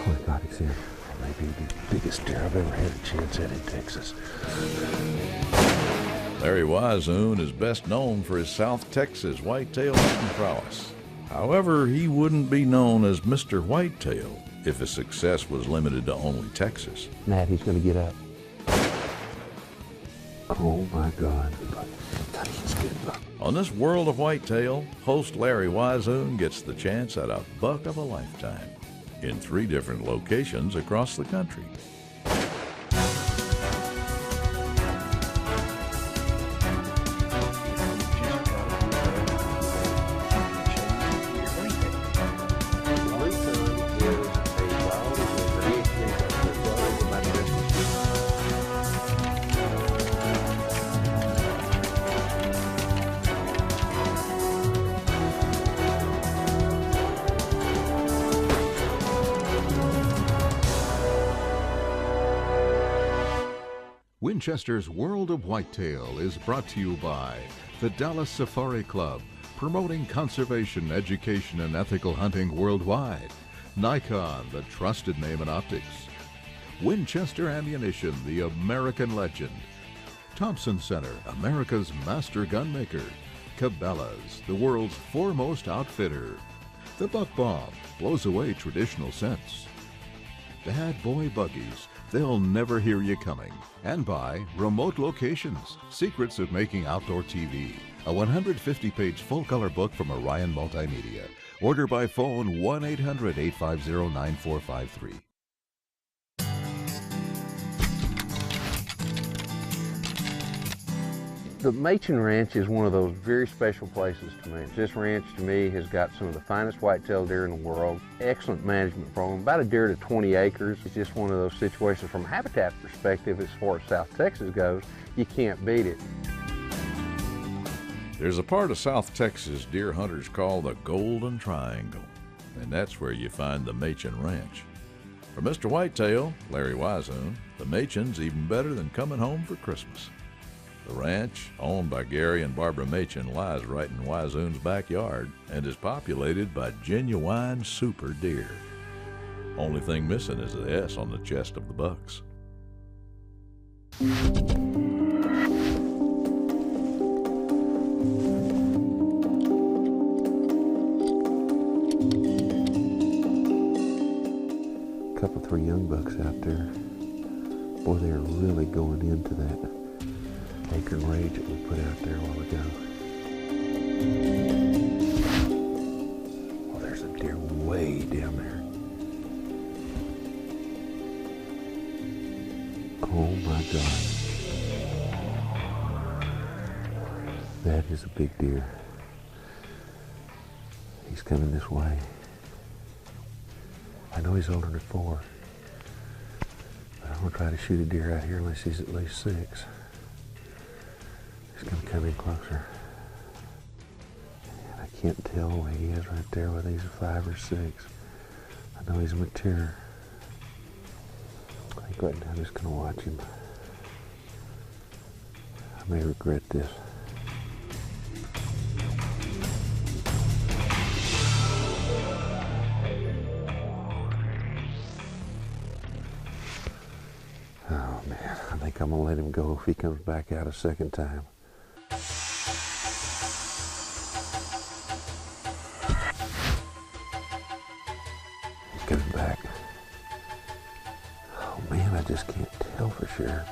Oh my God, he's in. Maybe the biggest deer I've ever had a chance at in Texas. Larry Weishuhn is best known for his South Texas whitetail hunting prowess. However, he wouldn't be known as Mr. Whitetail if his success was limited to only Texas. Nat, he's going to get up. Oh my God. He's good. On this World of Whitetail, host Larry Weishuhn gets the chance at a buck of a lifetime in 3 different locations across the country. Winchester's World of Whitetail is brought to you by the Dallas Safari Club, promoting conservation, education, and ethical hunting worldwide. Nikon, the trusted name in optics. Winchester Ammunition, the American legend. Thompson Center, America's master gunmaker. Cabela's, the world's foremost outfitter. The Buck Bomb blows away traditional scents. Bad Boy Buggies, they'll never hear you coming. And by Remote Locations, Secrets of Making Outdoor TV, a 150-page full-color book from Orion Multimedia. Order by phone 1-800-850-9453. The Machen Ranch is one of those very special places to me. This ranch, to me, has got some of the finest whitetail deer in the world. Excellent management program, about a deer to 20 acres. It's just one of those situations from a habitat perspective, as far as South Texas goes, you can't beat it. There's a part of South Texas deer hunters call the Golden Triangle, and that's where you find the Machen Ranch. For Mr. Whitetail, Larry Weishuhn, the Machen's even better than coming home for Christmas. The ranch, owned by Gary and Barbara Machen, lies right in Weishuhn's backyard and is populated by genuine super deer. Only thing missing is the S on the chest of the bucks. Couple, 3 young bucks out there. Boy, they're really going into that acre range that we put out there a while ago. Oh, there's a deer way down there. Oh my God. That is a big deer. He's coming this way. I know he's older than 4. But I'm gonna try to shoot a deer out here unless he's at least 6. He's going to come in closer. And I can't tell where he is right there, whether he's a 5 or 6. I know he's mature. I think right now I'm just going to watch him. I may regret this. Oh man, I think I'm going to let him go if he comes back out a second time. Coming back. Oh man, I just can't tell for sure.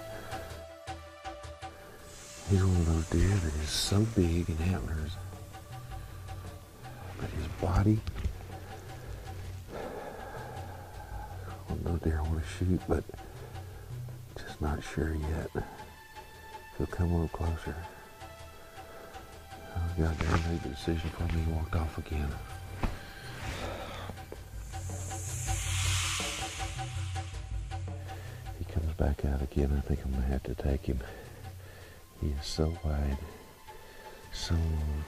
He's one of those deer that is so big in antlers, but his body, one of those deer I want to shoot, but just not sure yet. He'll come a little closer. Oh God, there made the decision for me. He walked off again. Back out again. I think I'm gonna have to take him. He is so wide, so long.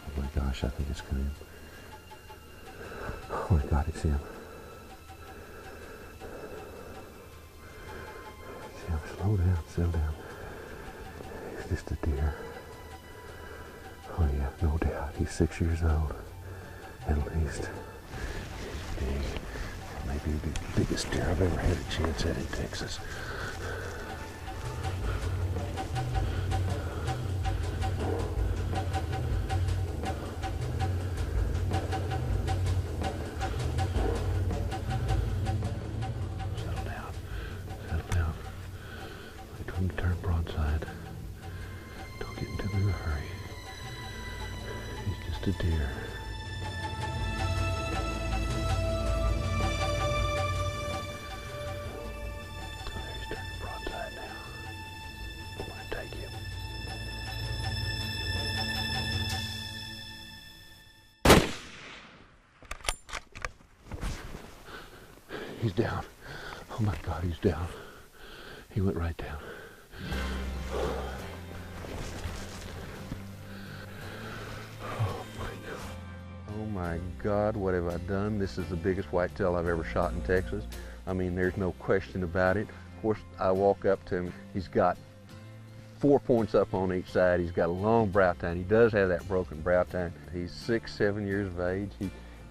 Oh my gosh, I think it's coming. Oh my God, it's him. It's him. Slow down, settle down. It's just a deer. Oh yeah, no doubt. He's 6 years old, at least. Maybe the biggest deer I've ever had a chance at in Texas. Settle down, settle down. Wait for him to turn broadside. Don't get in too big a hurry. He's just a deer. He's down. Oh my God, he's down. He went right down. Oh my God, what have I done? This is the biggest whitetail I've ever shot in Texas. I mean, there's no question about it. Of course, I walk up to him. He's got 4 points up on each side. He's got a long brow tine. He does have that broken brow tine. He's 6, 7 years of age.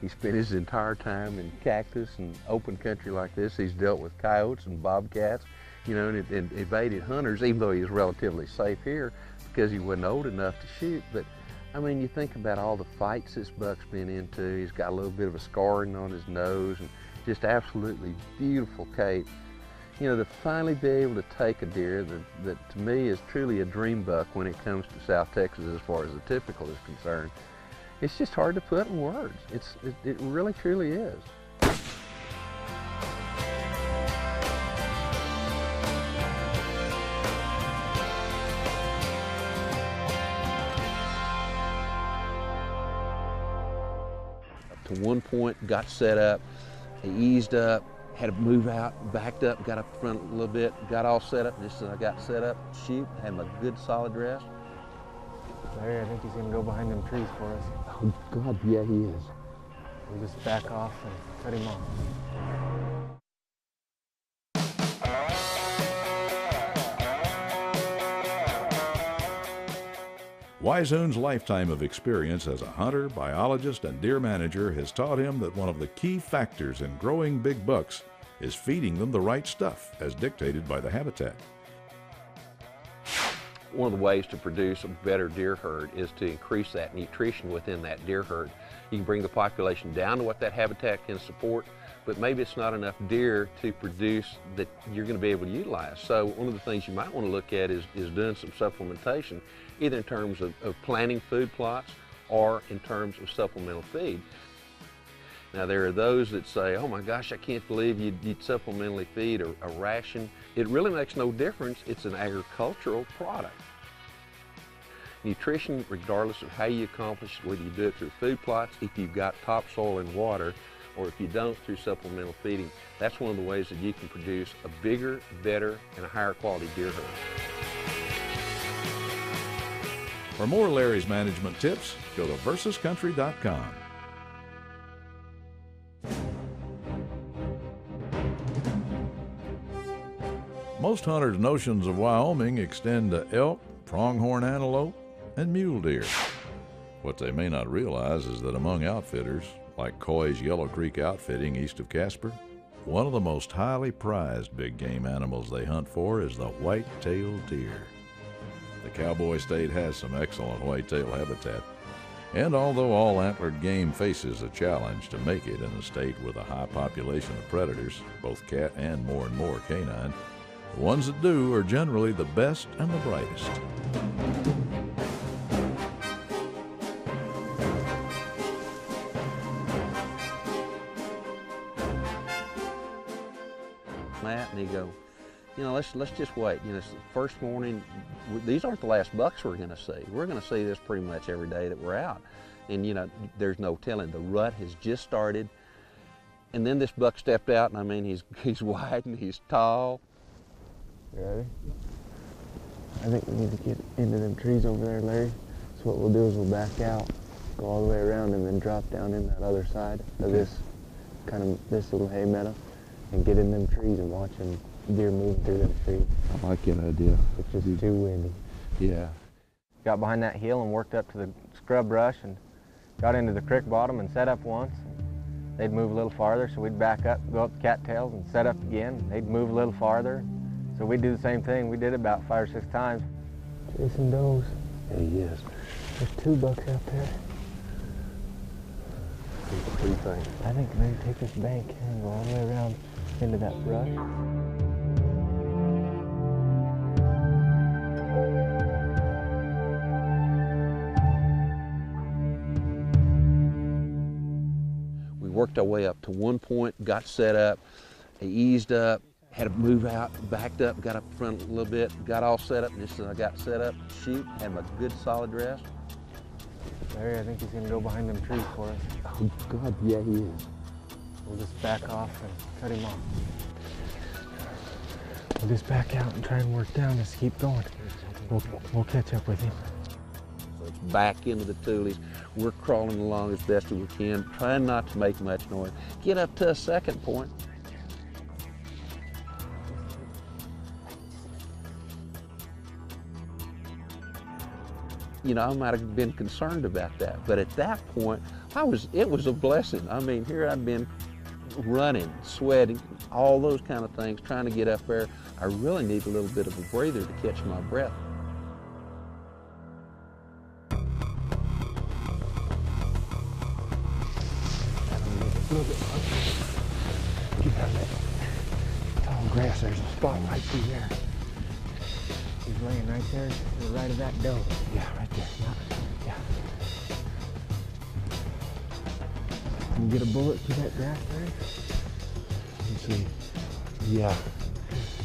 He spent his entire time in cactus and open country like this. He's dealt with coyotes and bobcats, you know, and evaded hunters, even though he was relatively safe here because he wasn't old enough to shoot. But I mean, you think about all the fights this buck's been into. He's got a little bit of a scarring on his nose and just absolutely beautiful cape. You know, to finally be able to take a deer that to me is truly a dream buck when it comes to South Texas as far as the typical is concerned. It's just hard to put in words. It really, truly is. To one point, got set up, he eased up, had to move out, backed up, got up front a little bit, got all set up. Just as I got set up, shoot, had my good solid rest. Larry, I think he's gonna go behind them trees for us. Oh God, yeah, he is. We'll just back off and cut him off. Weishuhn's lifetime of experience as a hunter, biologist, and deer manager has taught him that one of the key factors in growing big bucks is feeding them the right stuff, as dictated by the habitat. One of the ways to produce a better deer herd is to increase that nutrition within that deer herd. You can bring the population down to what that habitat can support, but maybe it's not enough deer to produce that you're going to be able to utilize. So one of the things you might want to look at is doing some supplementation, either in terms of planting food plots or in terms of supplemental feed. Now there are those that say, oh my gosh, I can't believe you'd supplementally feed a ration. It really makes no difference. It's an agricultural product. Nutrition, regardless of how you accomplish it, whether you do it through food plots, if you've got topsoil and water, or if you don't through supplemental feeding, that's one of the ways that you can produce a bigger, better, and a higher quality deer herd. For more Larry's management tips, go to versuscountry.com. Most hunters' notions of Wyoming extend to elk, pronghorn antelope, and mule deer. What they may not realize is that among outfitters, like Coy's Yellow Creek Outfitting east of Casper, one of the most highly prized big game animals they hunt for is the white-tailed deer. The Cowboy State has some excellent whitetail habitat, and although all antlered game faces a challenge to make it in a state with a high population of predators, both cat and more canine, the ones that do are generally the best and the brightest. Matt, and he go, you know, let's just wait. You know, it's the first morning. These aren't the last bucks we're going to see. We're going to see this pretty much every day that we're out. And you know, there's no telling. The rut has just started. And then this buck stepped out, and I mean, he's wide and he's tall. You ready? I think we need to get into them trees over there, Larry. So what we'll do is we'll back out, go all the way around, and then drop down in that other side of this little hay meadow, and get in them trees and watch them deer moving through them trees. I like that idea. It's just too windy. Yeah. Got behind that hill and worked up to the scrub brush and got into the creek bottom and set up once. they'd move a little farther, so we'd back up, go up the cattails and set up again. They'd move a little farther. So we'd do the same thing. We did it about 5 or 6 times. Chasing does. Yeah, he is. There's 2 bucks out there. What do you think? I think maybe take this bank and go all the way around into that brush. We worked our way up to one point, got set up, he eased up, had to move out, backed up, got up front a little bit, got all set up, and just as I got set up, shoot, had my good solid rest. Larry, I think he's gonna go behind them trees for us. Oh God, yeah he is. We'll just back off and cut him off. We'll just back out and try and work down. Just keep going. We'll catch up with him. So it's back into the tulies. We're crawling along as best as we can, trying not to make much noise. Get up to a second point. You know, I might have been concerned about that, but at that point, it was a blessing. I mean, here I'd been running, sweating, all those kind of things, trying to get up there. I really need a little bit of a breather to catch my breath. Get out of that tall grass. There's a spot right through there. He's laying right there to the right of that doe. Yeah, right there. Yeah. Can you get a bullet through that grass, Larry? Let's see. Yeah.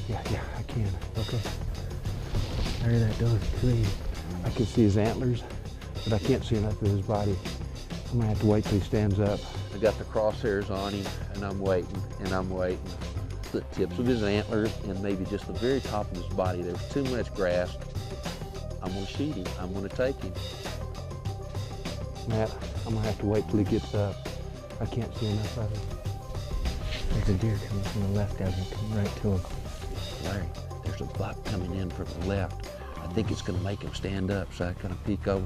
Yeah, I can. Okay. Larry, that doe is clean. I can see his antlers, but I can't see enough of his body. I'm gonna have to wait till he stands up. I got the crosshairs on him, and I'm waiting, and I'm waiting. The tips of his antlers and maybe just the very top of his body. There's too much grass. I'm gonna shoot him. I'm gonna take him. Matt, I'm gonna have to wait till he gets up. I can't see enough of him. There's a deer coming from the left down here, coming right to him. Larry, there's a buck coming in from the left. I think it's gonna make him stand up, so I'm gonna peek over.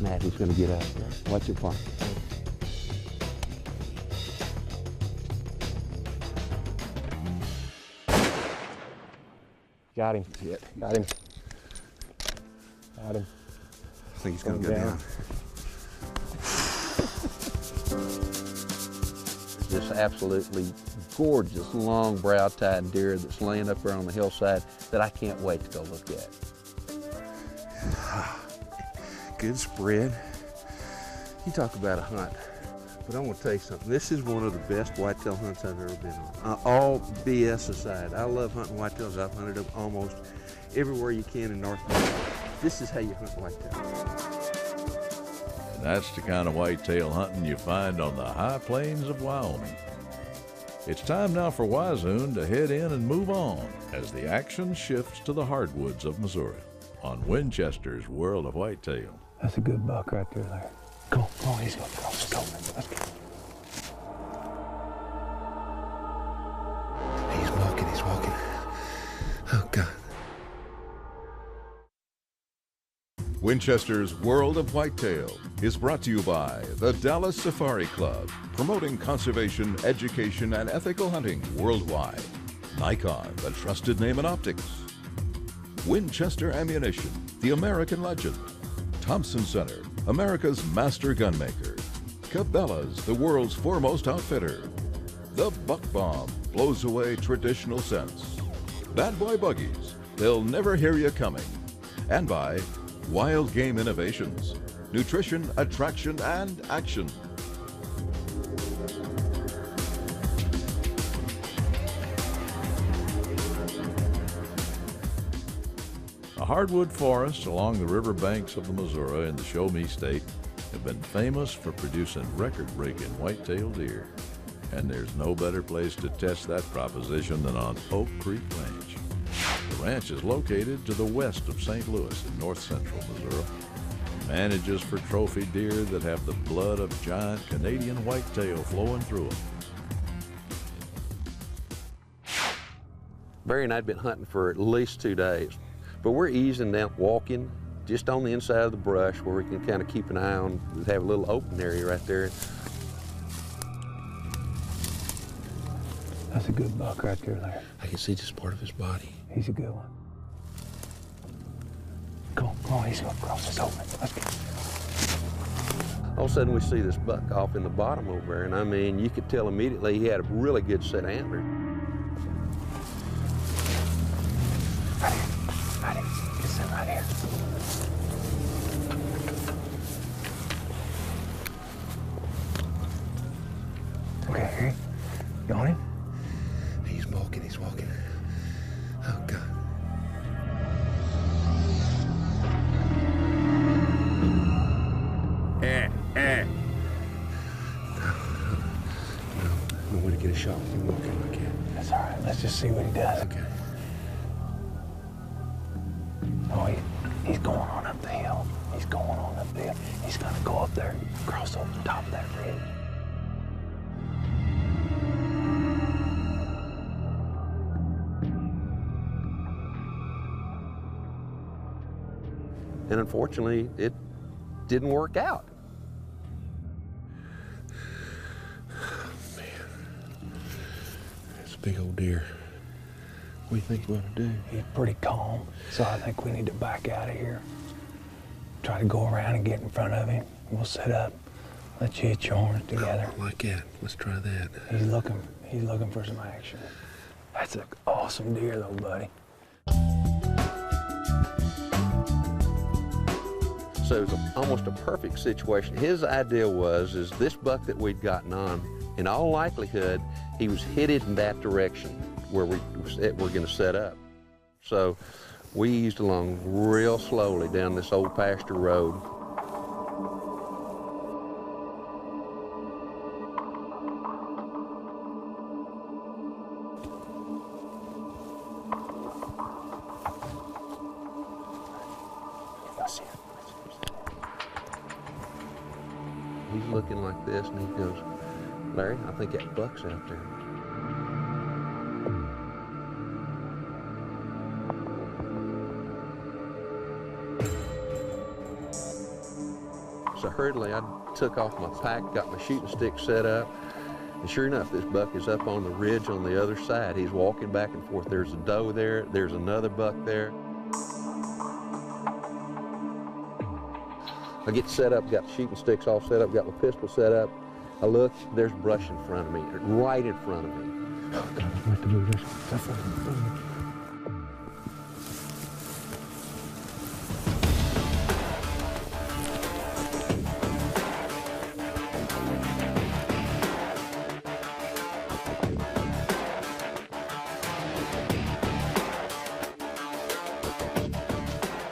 Matt, he's gonna get up. Watch it for him. Got him. Got him. Got him. I think he's gonna go down. This absolutely gorgeous long brow-tine deer that's laying up there on the hillside that I can't wait to go look at. Good spread. You talk about a hunt, but I'm gonna tell you something. This is one of the best whitetail hunts I've ever been on. All BS aside, I love hunting whitetails. I've hunted them almost everywhere you can in North America. This is how you hunt whitetail. And that's the kind of whitetail hunting you find on the high plains of Wyoming. It's time now for Weishuhn to head in and move on as the action shifts to the hardwoods of Missouri on Winchester's World of Whitetail. That's a good buck right there, Larry. Come on, he's going to go. Let's go. Let's go. He's walking. Oh, God. Winchester's World of Whitetail is brought to you by the Dallas Safari Club, promoting conservation, education, and ethical hunting worldwide. Nikon, the trusted name in optics. Winchester Ammunition, the American legend. Thompson Center, America's master gunmaker. Cabela's, the world's foremost outfitter. The Buck Bomb blows away traditional scents. Bad Boy Buggies, they'll never hear you coming. And by Wild Game Innovations, nutrition, attraction, and action. The hardwood forests along the river banks of the Missouri and the Show Me State have been famous for producing record-breaking whitetail deer. And there's no better place to test that proposition than on Oak Creek Ranch. The ranch is located to the west of St. Louis in north-central Missouri. It manages for trophy deer that have the blood of giant Canadian whitetail flowing through them. Barry and I had been hunting for at least 2 days, but we're easing down, walking, just on the inside of the brush where we can kind of keep an eye on, have a little open area right there. That's a good buck right there, Larry. I can see just part of his body. He's a good one. Come on, he's gonna cross this open. Let's go. All of a sudden we see this buck off in the bottom over there, and I mean, you could tell immediately he had a really good set of antlers. Right here. Get some right here. Okay, here. You on him? He's walking, he's walking. Oh, God. No way to get a shot with him walking like that. That's all right. Let's just see what he does. Okay. Oh, he's going on up the hill. He's going on up the hill. He's gonna go up there, cross over the top of that ridge. And unfortunately, it didn't work out. Man, that's a big old deer. What do you think we ought to do? He's pretty calm, so I think we need to back out of here. Try to go around and get in front of him. We'll set up, let you hit your horns together. I like that. Let's try that. He's looking for some action. That's an awesome deer though, buddy. So it was almost a perfect situation. His idea is this buck that we'd gotten on, in all likelihood, he was headed in that direction where we're going to set up. So we eased along real slowly down this old pasture road. He's looking like this, and he goes, Larry, I think that buck's out there. So hurriedly, I took off my pack, got my shooting stick set up, and sure enough, this buck is up on the ridge on the other side. He's walking back and forth. There's a doe there, there's another buck there. I get set up, got the shooting sticks all set up, got my pistol set up. I look, there's brush in front of me, right in front of me. Oh, God, I have to move this.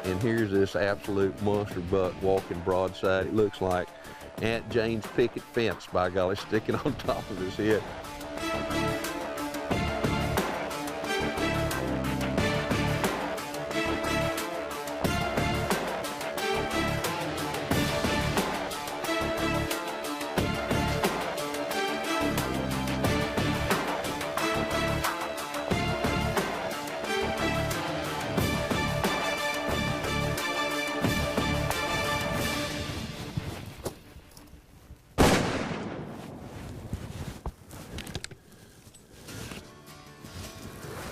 And here's this absolute monster buck walking broadside. It looks like Aunt Jane's picket fence, by golly, sticking on top of his head.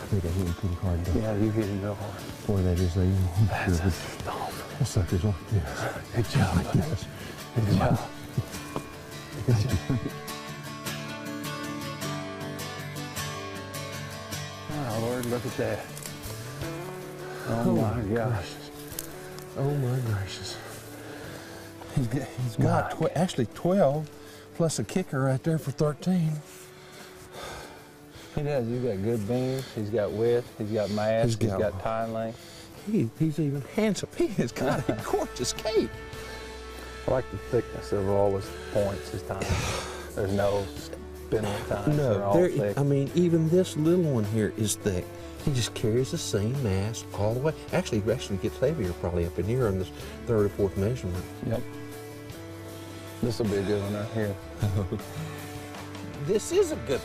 I think I hit him pretty hard. Yeah, you hit him real hard. Boy, that is a... That's a stomp. That sucker's on. Yeah. Good job, buddy. Good job. Good job. Oh, Lord, look at that. Oh, my gosh. Oh my gracious. He's got actually 12 plus a kicker right there for 13. He does. He's got good beams. He's got width. He's got mass. He's got tie length. He's even handsome. He has got a gorgeous cape. I like the thickness of all his points, his tines. There's no spindle tines. They're all thick. I mean, even this little one here is thick. He just carries the same mass all the way. Actually, he actually gets heavier probably up in here on this third or fourth measurement. Yep. This will be a good one right here. This is a good,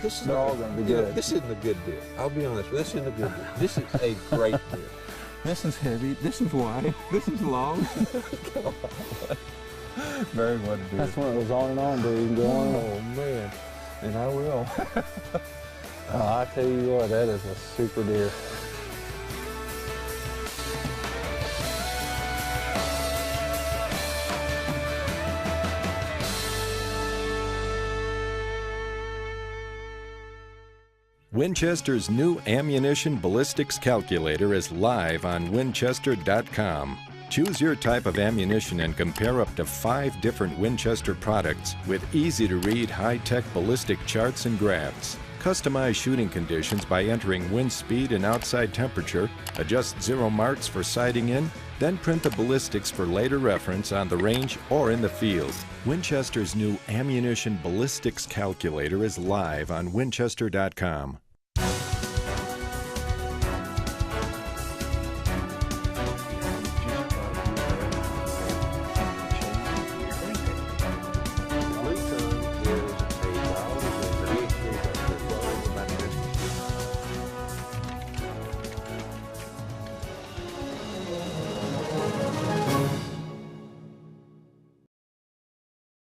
this is They're all going to be good. This isn't a good deer. I'll be honest, this isn't a good deer. This is a great deer. This is heavy, this is wide, this is long. Very what it is. That's when it was on and on, dude. Go on. Oh man, and I will. I tell you what, that is a super deer. Winchester's new ammunition ballistics calculator is live on Winchester.com. Choose your type of ammunition and compare up to 5 different Winchester products with easy-to-read high-tech ballistic charts and graphs. Customize shooting conditions by entering wind speed and outside temperature, adjust zero marks for sighting in, then print the ballistics for later reference on the range or in the field. Winchester's new ammunition ballistics calculator is live on Winchester.com.